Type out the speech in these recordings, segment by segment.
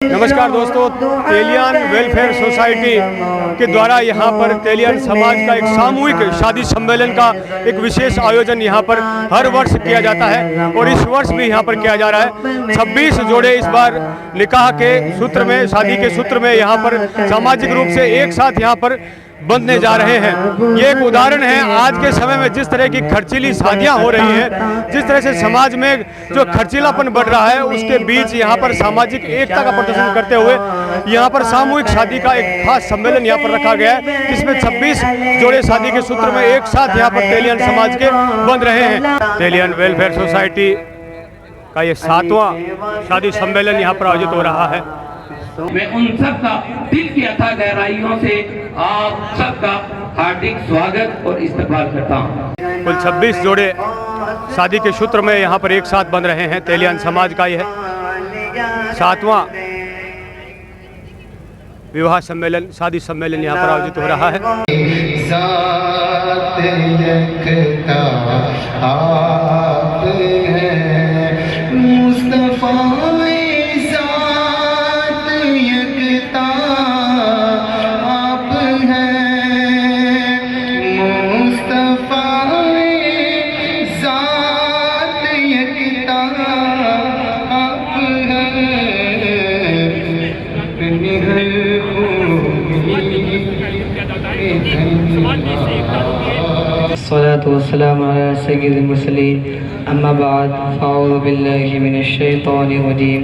नमस्कार दोस्तों, Teliyan welfare society के द्वारा यहाँ पर तेलियान समाज का एक सामूहिक शादी सम्मेलन का एक विशेष आयोजन यहाँ पर हर वर्ष किया जाता है और इस वर्ष भी यहाँ पर किया जा रहा है। 26 जोड़े इस बार निकाह के सूत्र में, शादी के सूत्र में यहाँ पर सामाजिक रूप से एक साथ यहाँ पर बंधने जा रहे हैं। ये एक उदाहरण है आज के समय में जिस तरह की खर्चीली शादियां हो रही हैं, जिस तरह से समाज में जो खर्चीलापन बढ़ रहा है, उसके बीच यहाँ पर सामाजिक एकता का प्रदर्शन करते हुए यहाँ पर सामूहिक शादी का एक खास सम्मेलन यहाँ पर रखा गया है, जिसमें 26 जोड़े शादी के सूत्र में एक साथ यहाँ पर तेलियान समाज के बंध रहे हैं। तेलियान वेलफेयर सोसाइटी का ये 7वां शादी सम्मेलन यहाँ पर आयोजित हो रहा है। मैं उन सबका दिल की अथाह गहराइयों से आप सबका हार्दिक स्वागत और इस्तकबाल करता हूँ। कुल 26 जोड़े शादी के सूत्र में यहाँ पर एक साथ बंध रहे हैं। तेलियान समाज का यह 7वां विवाह सम्मेलन, शादी सम्मेलन यहाँ पर आयोजित हो रहा है। अस्सलातु वस्सलामु अला सय्यिदिल मुरसलीन अम्मा बाद फ़अऊज़ु बिल्लाहि मिनश शैतानिर रजीम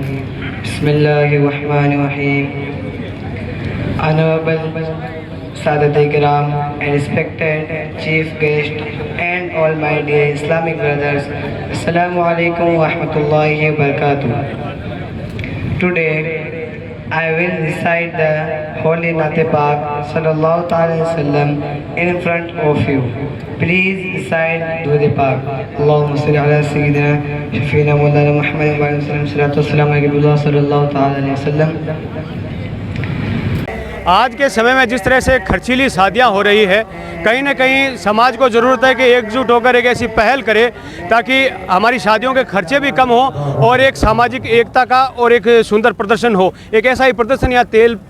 बिस्मिल्लाहिर रहमानिर रहीम। Honorable Sadat Kiram and respected chief guest and all my dear Islamic brothers, Assalamu alaikum wa rahmatullahi wa barakatuh. Today I will recite the Holy Naat Pak Sallallahu Alaihi Wasallam in front of you. Please recite Durud Pak. Allahumma salli ala Sayyidina Shafiina Mawlana Muhammad wa sallam salatu wassalam ala Rasulullah Sallallahu Alaihi Wasallam। आज के समय में जिस तरह से खर्चीली शादियां हो रही है, कहीं ना कहीं समाज को ज़रूरत है कि एकजुट होकर एक ऐसी पहल करे ताकि हमारी शादियों के खर्चे भी कम हो और एक सामाजिक एकता का और एक सुंदर प्रदर्शन हो। एक ऐसा ही प्रदर्शन यहाँ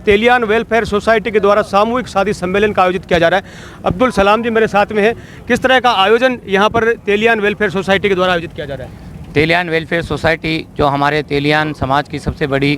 तेलियान वेलफेयर सोसाइटी के द्वारा सामूहिक शादी सम्मेलन का आयोजित किया जा रहा है। अब्दुल सलाम जी मेरे साथ में है। किस तरह का आयोजन यहाँ पर तेलियान वेलफेयर सोसाइटी के द्वारा आयोजित किया जा रहा है? तेलियान वेलफेयर सोसाइटी जो हमारे तेलियान समाज की सबसे बड़ी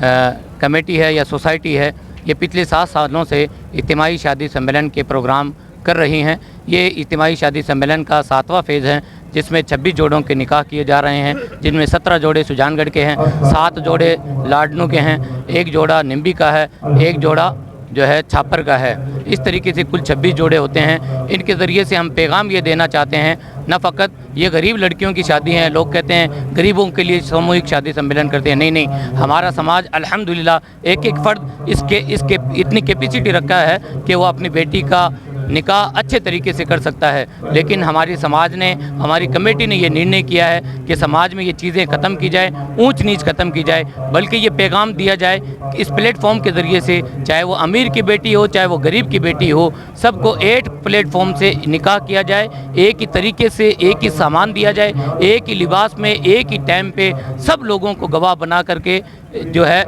कमेटी है या सोसाइटी है, ये पिछले 7 सालों से इज्तिमाई शादी सम्मेलन के प्रोग्राम कर रही हैं। ये इज्तिमाई शादी सम्मेलन का 7वां फेज़ है, जिसमें 26 जोड़ों के निकाह किए जा रहे हैं, जिनमें 17 जोड़े सुजानगढ़ के हैं, 7 जोड़े लाडनू के हैं, 1 जोड़ा निम्बी का है, 1 जोड़ा जो है छापर का है। इस तरीके से कुल 26 जोड़े होते हैं। इनके ज़रिए से हम पैगाम ये देना चाहते हैं, न फ़कत ये गरीब लड़कियों की शादी हैं, लोग कहते हैं गरीबों के लिए सामूहिक शादी सम्मेलन करते हैं, नहीं, हमारा समाज अल्हम्दुलिल्लाह एक फ़र्द इसके इतनी कैपेसिटी रखा है कि वो अपनी बेटी का निकाह अच्छे तरीके से कर सकता है। लेकिन हमारी समाज ने, हमारी कमेटी ने ये निर्णय किया है कि समाज में ये चीज़ें ख़त्म की जाए, ऊंच नीच ख़त्म की जाए, बल्कि ये पैगाम दिया जाए इस प्लेटफॉर्म के ज़रिए से, चाहे वो अमीर की बेटी हो चाहे वो गरीब की बेटी हो, सबको एक प्लेटफॉर्म से निकाह किया जाए, एक ही तरीके से, एक ही सामान दिया जाए, एक ही लिबास में, एक ही टाइम पे सब लोगों को गवाह बना करके जो है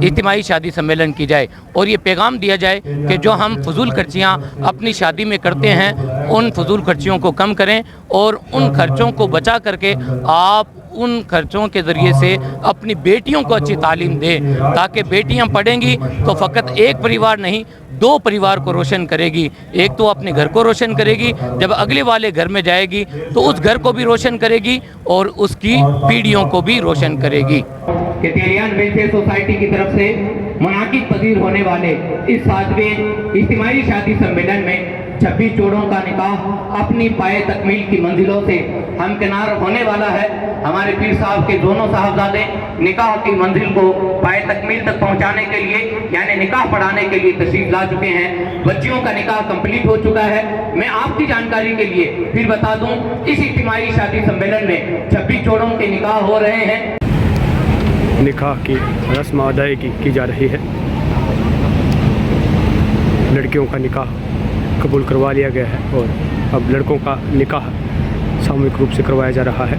इज्तिमाई शादी सम्मेलन की जाए। और ये पैगाम दिया जाए कि जो हम फजूल खर्चियाँ अपनी शादी में करते हैं, उन फजूल खर्चियों को कम करें और उन खर्चों को बचा करके आप उन खर्चों के ज़रिए से अपनी बेटियों को अच्छी तालीम दें, ताकि बेटियां पढ़ेंगी तो फ़कत एक परिवार नहीं, 2 परिवार को रोशन करेगी। एक तो अपने घर को रोशन करेगी, जब अगले वाले घर में जाएगी तो उस घर को भी रोशन करेगी और उसकी पीढ़ियों को भी रोशन करेगी। तेलियान वेलफेयर सोसाइटी की तरफ से मुनाकिद पजीर होने वाले इस 7वें इज्तिमाई शादी सम्मेलन में 26 जोड़ों का निकाह अपनी पाए तकमील की मंजिलों से हमकिनार होने वाला है। हमारे पीर साहब के दोनों साहबजादे निकाह की मंजिल को पाए तकमील तक पहुंचाने के लिए यानी निकाह पढ़ाने के लिए तशरीफ ला चुके हैं। बच्चियों का निकाह कंप्लीट हो चुका है। मैं आपकी जानकारी के लिए फिर बता दूं, इस इज्तिमाई शादी सम्मेलन में 26 जोड़ों के निकाह हो रहे हैं। निकाह की रस्म अदायगी की जा रही है। लड़कियों का निकाह कबूल करवा लिया गया है और अब लड़कों का निकाह सामूहिक रूप से करवाया जा रहा है।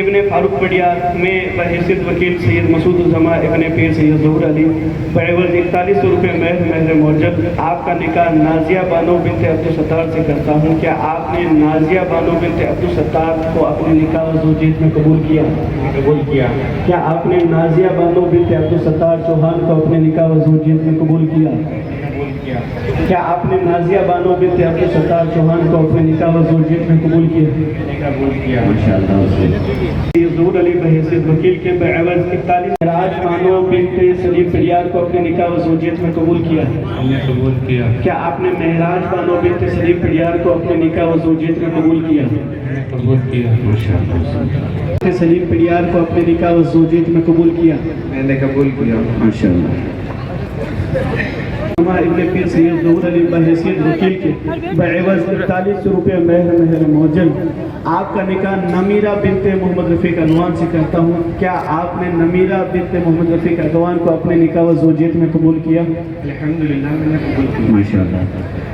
इब्ने फारूक बडियार में बहैसियत वकील सैयद मसूद उज़्ज़मा इब्ने पीर सैयद ज़हूर अली बएवज़ 4100 रुपये महर मौजूद आपका निकाह नाजिया बानो बिनते अब्दुल सत्तार से करता हूँ। क्या आपने नाजिया बानो बिनते अब्दुल सत्तार को अपने निकाह ज़ौजियत में कबूल किया? कबूल किया। क्या आपने नाजिया बानो बिनते अब्दुल सत्तार चौहान को अपने निकाह ज़ौजियत में कबूल किया? क्या आपने नाजिया बानो बिनते अब्दुल सत्तार चौहान को अपने निकाह ज़ौजियत में कबूल किया? कबूल किया माशाअल्लाह। ज़हूर अली बहैसियत वकील के बएवज़ 41 राज बानो बिनते सलीम पिलियार को अपने निकाह ज़ौजियत में कबूल किया? हमने कबूल किया। क्या आपने महराज बानो बिनते सलीम पिलियार को अपने निकाह ज़ौजियत में कबूल किया? कबूल किया माशाअल्लाह। सलीम पिलियार को अपने निकाह ज़ौजियत में कबूल किया? मैंने कबूल किया माशाअल्लाह। इब्ने पीर सैयद ज़हूर अली बहैसियत वकील के बएवज़ 4100 रुपये महर मौजूद आपका निकाह नमीरा बिनते मोहम्मद रफ़ीक अगवान से करता हूँ। क्या आपने नमीरा बिनते मोहम्मद रफ़ीक अगवान को अपने निकाह ज़ौजियत में कबूल किया? अल्हम्दुलिल्लाह मैंने कबूल किया माशाअल्लाह।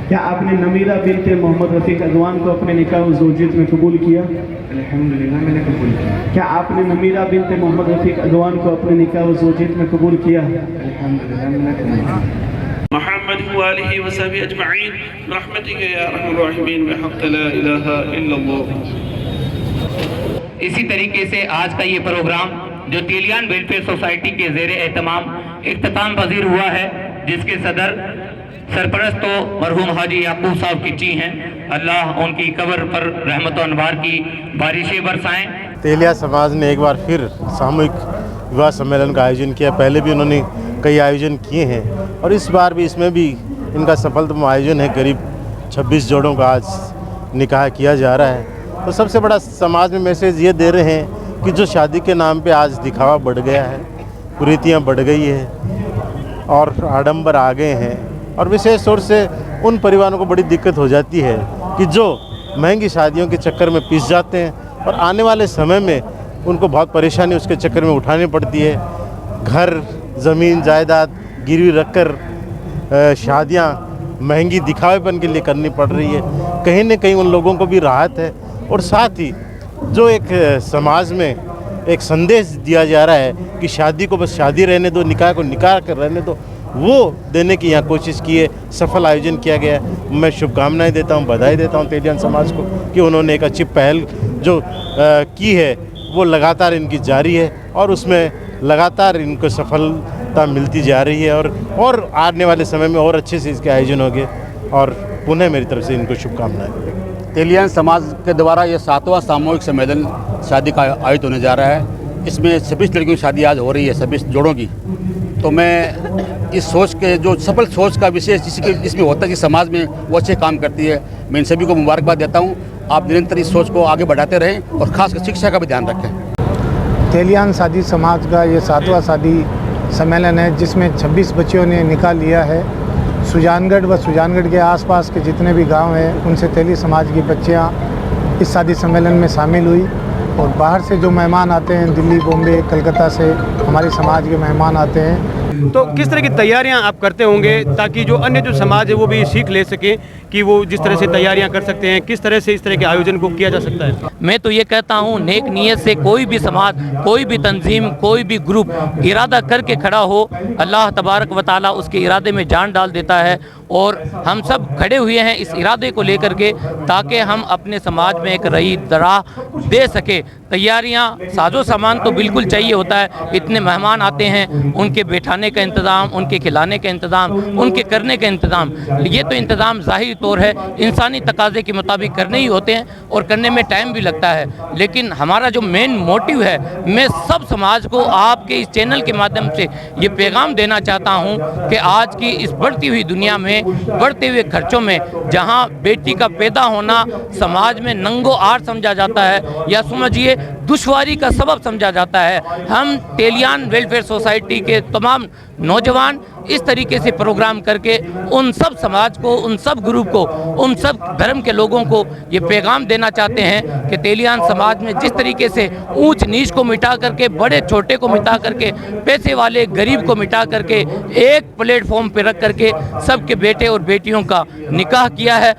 क्या आपने नमीरा बिनते मोहम्मद रफ़ीक अगवान को अपने निकाह ज़ौजियत में कबूल किया? अल्हम्दुलिल्लाह मैंने कबूल किया। क्या आपने नमीरा बिनते मोहम्मद रफ़ीक अगवान को अपने निकाह ज़ौजियत में कबूल किया? अल्हम्दुलिल्लाह मैंने कबूल किया। मोहम्मद व आलिहि व सहबिहि अजमईन रहमतिक या अरहमर राहिमीन बिहक़्क़ि ला इलाहा इल्लल्लाह। इसी तरीके से आज का ये प्रोग्राम जो तेलियान वेलफेयर सोसाइटी के ज़ेर एहतमाम इख्तिताम पजीर हुआ है, जिसके सदर सरपरस्त तो मरहूम हाजी याकूब साहब किच्ची हैं। अल्लाह उनकी कब्र पर रहमत व अनवार की बारिशें बरसाएं। तेलिया समाज ने एक बार फिर सामूहिक विवाह सम्मेलन का आयोजन किया। पहले भी उन्होंने कई आयोजन किए हैं और इस बार भी इसमें भी इनका सफलतम आयोजन है। करीब 26 जोड़ों का आज निकाह किया जा रहा है। तो सबसे बड़ा समाज में मैसेज ये दे रहे हैं कि जो शादी के नाम पे आज दिखावा बढ़ गया है, कुरीतियाँ बढ़ गई है और आडंबर आ गए हैं, और विशेष तौर से उन परिवारों को बड़ी दिक्कत हो जाती है कि जो महंगी शादियों के चक्कर में पिस जाते हैं और आने वाले समय में उनको बहुत परेशानी उसके चक्कर में उठानी पड़ती है। घर ज़मीन जायदाद गिरवी रखकर शादियां महंगी दिखावेपन के लिए करनी पड़ रही है। कहीं न कहीं उन लोगों को भी राहत है और साथ ही जो एक समाज में एक संदेश दिया जा रहा है कि शादी को बस शादी रहने दो, निकाह को निकाह कर रहने दो, वो देने की यहाँ कोशिश की है। सफल आयोजन किया गया है। मैं शुभकामनाएं देता हूँ, बधाई देता हूँ तेलियान समाज को कि उन्होंने एक अच्छी पहल जो की है वो लगातार इनकी जारी है और उसमें लगातार इनको सफलता मिलती जा रही है और आने वाले समय में और अच्छे से इसके आयोजन होंगे। और पुनः मेरी तरफ से इनको शुभकामनाएं। तेलियान समाज के द्वारा ये 7वां सामूहिक सम्मेलन शादी का आयोजित होने जा रहा है। इसमें 26 लड़कियों की शादी आज हो रही है, 26 जोड़ों की। तो मैं इस सोच के जो सफल सोच का विशेष जिसमें होता है कि समाज में वो अच्छे काम करती है, मैं इन सभी को मुबारकबाद देता हूँ। आप निरंतर इस सोच को आगे बढ़ाते रहें और ख़ासकर शिक्षा का भी ध्यान रखें। तेलियान शादी समाज का ये 7वां शादी सम्मेलन है जिसमें 26 बच्चियों ने निकाह लिया है। सुजानगढ़ व सुजानगढ़ के आसपास के जितने भी गांव हैं उनसे तेली समाज की बच्चियां इस शादी सम्मेलन में शामिल हुई और बाहर से जो मेहमान आते हैं, दिल्ली, बॉम्बे, कलकत्ता से हमारे समाज के मेहमान आते हैं। तो किस तरह की तैयारियां आप करते होंगे ताकि जो अन्य जो समाज है वो भी सीख ले सके कि वो जिस तरह से तैयारियां कर सकते हैं, किस तरह से इस तरह के आयोजन को किया जा सकता है? मैं तो ये कहता हूँ, नेक नीयत से कोई भी समाज, कोई भी तंजीम, कोई भी ग्रुप इरादा करके खड़ा हो, अल्लाह तबारक व ताला उसके इरादे में जान डाल देता है। और हम सब खड़े हुए हैं इस इरादे को लेकर के ताकि हम अपने समाज में एक रही राह दे सके। तैयारियां, साजो सामान तो बिल्कुल चाहिए होता है। इतने मेहमान आते हैं, उनके बैठाने का इंतज़ाम, उनके खिलाने का इंतज़ाम, उनके करने का इंतज़ाम, ये तो इंतज़ाम ज़ाहिर तौर है इंसानी तकाज़े के मुताबिक करने ही होते हैं और करने में टाइम भी लगता है। लेकिन हमारा जो मेन मोटिव है, मैं सब समाज को आपके इस चैनल के माध्यम से ये पैगाम देना चाहता हूँ कि आज की इस बढ़ती हुई दुनिया में, बढ़ते हुए खर्चों में, जहाँ बेटी का पैदा होना समाज में नंगो आर समझा जाता है या समझिए दुश्वारी का सबब समझा जाता है, हम तेलियान वेलफेयर सोसाइटी के तमाम नौजवान इस तरीके से प्रोग्राम करके उन सब समाज को, उन सब ग्रुप को, उन सब धर्म के लोगों को ये पैगाम देना चाहते हैं कि तेलियान समाज में जिस तरीके से ऊंच नीच को मिटा करके, बड़े छोटे को मिटा करके, पैसे वाले गरीब को मिटा करके एक प्लेटफॉर्म पे रख करके सबके बेटे और बेटियों का निकाह किया है,